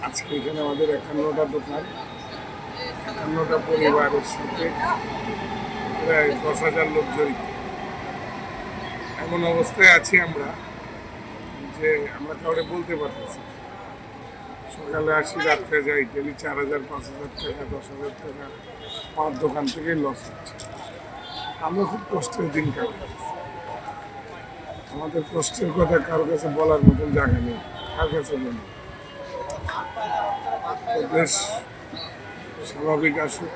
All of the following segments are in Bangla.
আজকে এখানে আমাদের 51টা দোকান, 51টা পরিবারের সাথে প্রায় 10,000 লোক জড়িত। এমন অবস্থায় আছি আমরা যে আমরা কাউকে বলতে পারতেছি না। সকালে আসি, রাত্রে যাই, ডেলি 4,000, 5,000 টাকা, 10,000 টাকা আমার দোকান থেকে লস হচ্ছে। আমরা খুব কষ্টের দিন কাটাচ্ছি। আমাদের কষ্টের কথা কারোর কাছে বলার মতন জায়গা নেই। কার কাছে বলি? দেশ স্বাভাবিক আসুক,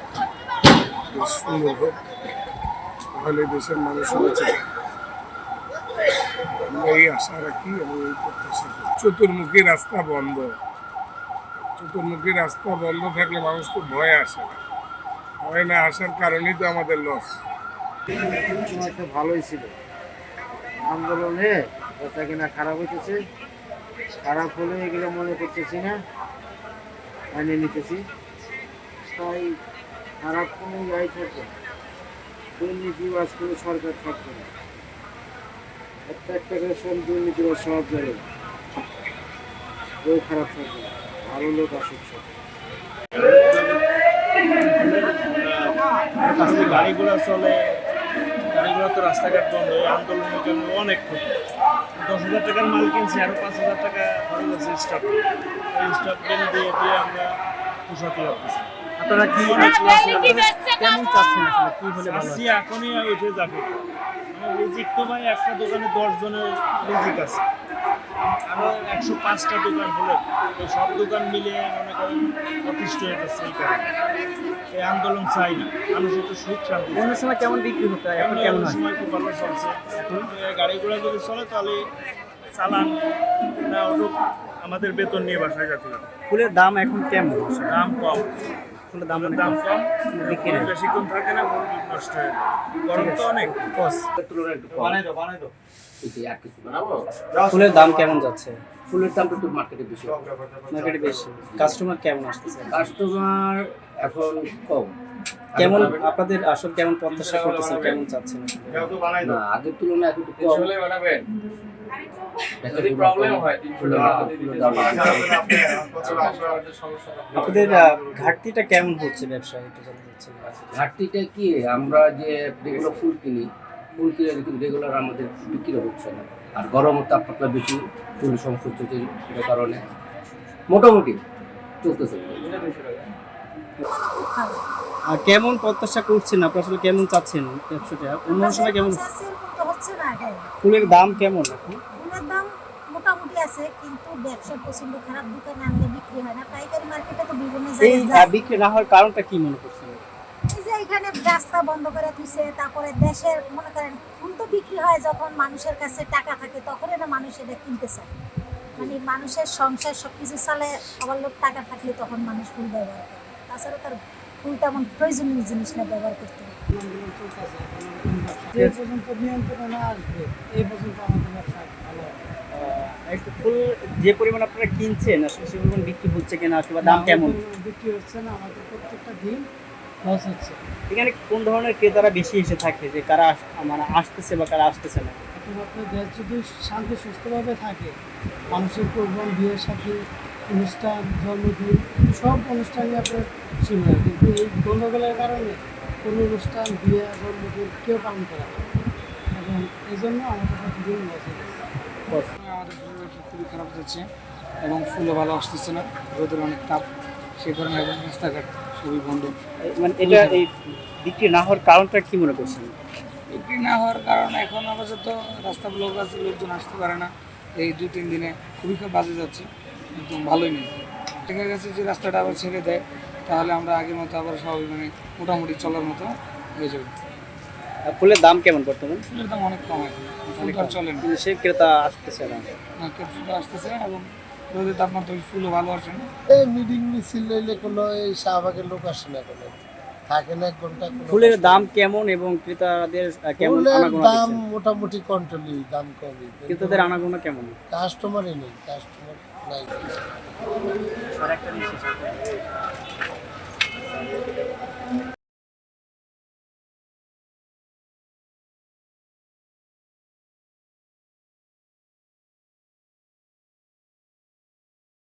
দেশ সুন্দর হোক, তাহলে দেশের মানুষের বেঁচে থাকবে। আমরা এই আশা রাখি এবং এই প্রত্যাশা করি। চতুর্মুখী রাস্তা বন্ধ। চতুর্মুখী রাস্তা বন্ধ থাকলে মানুষ তো ভয়ে আসে না। ভয় না আসার কারণেই তো আমাদের লস। একটা ভালোই ছিল আন্দোলনে, বেচা কিনা খারাপ হইতেছে। খারাপ হলে এগুলো মনে করতেছি না, মানিয়ে নিতেছি। তাই খারাপ কোনো যাই থাকবে, দুর্নীতি বাস করে সরকার থাকবে না। একটা একটা করে সব দুর্নীতি বা সব জায়গায় কেউ খারাপ থাকবে না, ভালো লোক আসুক সব। গাড়িগুলো চলে, গাড়িগুলো তো রাস্তাঘাট বন্ধ। এই আন্দোলনের জন্য অনেক ক্ষতি। 10,000 টাকার মাল কিনছি, আরও 5,000 টাকা খরচ আছে স্টাফ। এই স্টাফ বিল দিয়ে দিয়ে আমরা পোষাতে পারতেছি। আপনারা কি কেমন চাচ্ছেন, আসলে কি হলে ভালো হয়? এখনই উঠে যাবে। মানে রিজিক তো ভাই একটা দোকানে 10 জনের রিজিক আছে, আরও 105টা দোকান হলে এই সব দোকান মিলে মনে করেন অতিষ্ঠ হয়ে গেছে। এই কারণে এই আন্দোলন চাই না, মানুষ একটু সুখ শান্তি। অন্য সময় কেমন বিক্রি হতো, এখন কেমন হয়? সময় খুব ভালো চলছে। এখন গাড়িগুলো যদি চলে তাহলে চালান না ওটুক আমাদের বেতন নিয়ে বাসায় যেতে হবে। ফুলের দাম এখন কেমন? দাম কম, ফুলের দাম অনেক দাম কম, বিক্রি নেই। বেশিক্ষণ থাকে না, গরু নষ্ট হয়ে যায়। গরম তো অনেক। ফুলের দাম কেমন যাচ্ছে? ফুলের দামটা একটু মার্কেটে বেশি, মার্কেটে বেশি। কাস্টমার কেমন আসতেছে? কাস্টমার এখন কম। কেমন আপনাদের আসল কেমন প্রত্যাশা করতেছেন, কেমন চাচ্ছেন? না, আগের তুলনায় এখন একটু কম। আপনাদের ঘাটতিটা কেমন হচ্ছে ব্যবসায়, একটু জানতে চাচ্ছি। ঘাটতিটা কি, আমরা যে রেগুলার ফুল কিনে কিন্তু রেগুলার আমাদের বিক্রি হচ্ছে না। আর গরমের তাপমাত্রা বেশি, ফুলের সমস্যা হচ্ছে, এটার কারণে মোটামুটি চলতেছে। কেমন প্রত্যাশা করছেন আপনারা, আসলে কেমন চাচ্ছেন ব্যবসাটা? অন্য সময় কেমন? হচ্ছে না এখন। ফুলের দাম কেমন এখন? ফুলের দাম মোটামুটি আছে, কিন্তু ব্যবসা প্রচন্ড খারাপ। দোকানে আনলে বিক্রি হয় না, পাইকারি মার্কেটে তো বিভিন্ন এই জায়গায় বিক্রি না হওয়ার কারণটা কি মনে করছেন? এই যে এখানে রাস্তা বন্ধ করে দিছে, তারপরে দেশের মনে করেন ফুল তো বিক্রি হয় যখন মানুষের কাছে টাকা থাকে, তখন এটা মানুষ এটা কিনতে চায়। মানে মানুষের সংসার সবকিছু চলে, সবার লোক টাকা থাকলে তখন মানুষ ফুল ব্যবহার করে। তাছাড়া তার ফুল তেমন প্রয়োজনীয় জিনিস না ব্যবহার করতে হবে। যে পর্যন্ত নিয়ন্ত্রণে না আসবে এই পর্যন্ত আমাদের ব্যবসা ভালো হবে। একটু ফুল যে পরিমাণ আপনারা কিনছেন, আসলে সে পরিমাণ বিক্রি হচ্ছে কিনা, অথবা দাম কেমন? বিক্রি হচ্ছে না, আমাদের প্রত্যেকটা দিন লস হচ্ছে। এখানে কোন ধরনের ক্রেতারা বেশি এসে থাকে, যে কারা মানে আসতেছে বা কারা আসতেছে না? একমাত্র দেশ যদি শান্তি সুস্থভাবে থাকে, মানুষের প্রোগ্রাম, বিয়ে সাথে অনুষ্ঠান, জন্মদিন, সব অনুষ্ঠানই আপনার শুরু হয়। কিন্তু এই গণ্ডগোলের কারণে কোনো অনুষ্ঠান, বিয়ে, জন্মদিন কেউ পালন করে না, এবং এই জন্য আমাদের প্রতিদিন লস হচ্ছে। আমাদের পরিবেশ খুবই খারাপ যাচ্ছে এবং ফুলও ভালো আসতেছে না, রোদের অনেক তাপ, সেই কারণে এবং রাস্তাঘাট সবই বন্ধ। মানে এটা এই বিক্রি না হওয়ার কারণটা কি মনে করছেন? বিক্রি না হওয়ার কারণ এখন আপাতত রাস্তা ব্লক আছে, লোকজন আসতে পারে না। এই 2-3 দিনে খুবই বাজে যাচ্ছে, একদম ভালোই নেই। দেখা গেছে যে রাস্তাটা আবার ছেড়ে দেয়, তাহলে আমরা আগের মতো আবার স্বাভাবিক মানে মোটামুটি চলার মতো হয়ে যাবে। ফুলের দাম কেমন বর্তমান? ফুলের দাম অনেক কম এখন, ফুল আর চলে না। কিন্তু সে ক্রেতা আসতেছে না। ক্ষেত্রে আসতেছে না এবং রোদের তাপমাত্রা ফুলও ভালো আসে না। এই মিটিং মিছিল লইলে কোনো এই শাহবাগের লোক আসে না, কোনো থাকে না, 1 ঘন্টা। ফুলের দাম কেমন এবং ক্রেতাদের কেমন ফুলের আনাগোনা দাম দিচ্ছেন? মোটামুটি কন্ট্রোলই, দাম কমই, ক্রেতাদের আনাগোনা কেমন? কাস্টমারই নেই, কাস্টমার নাই।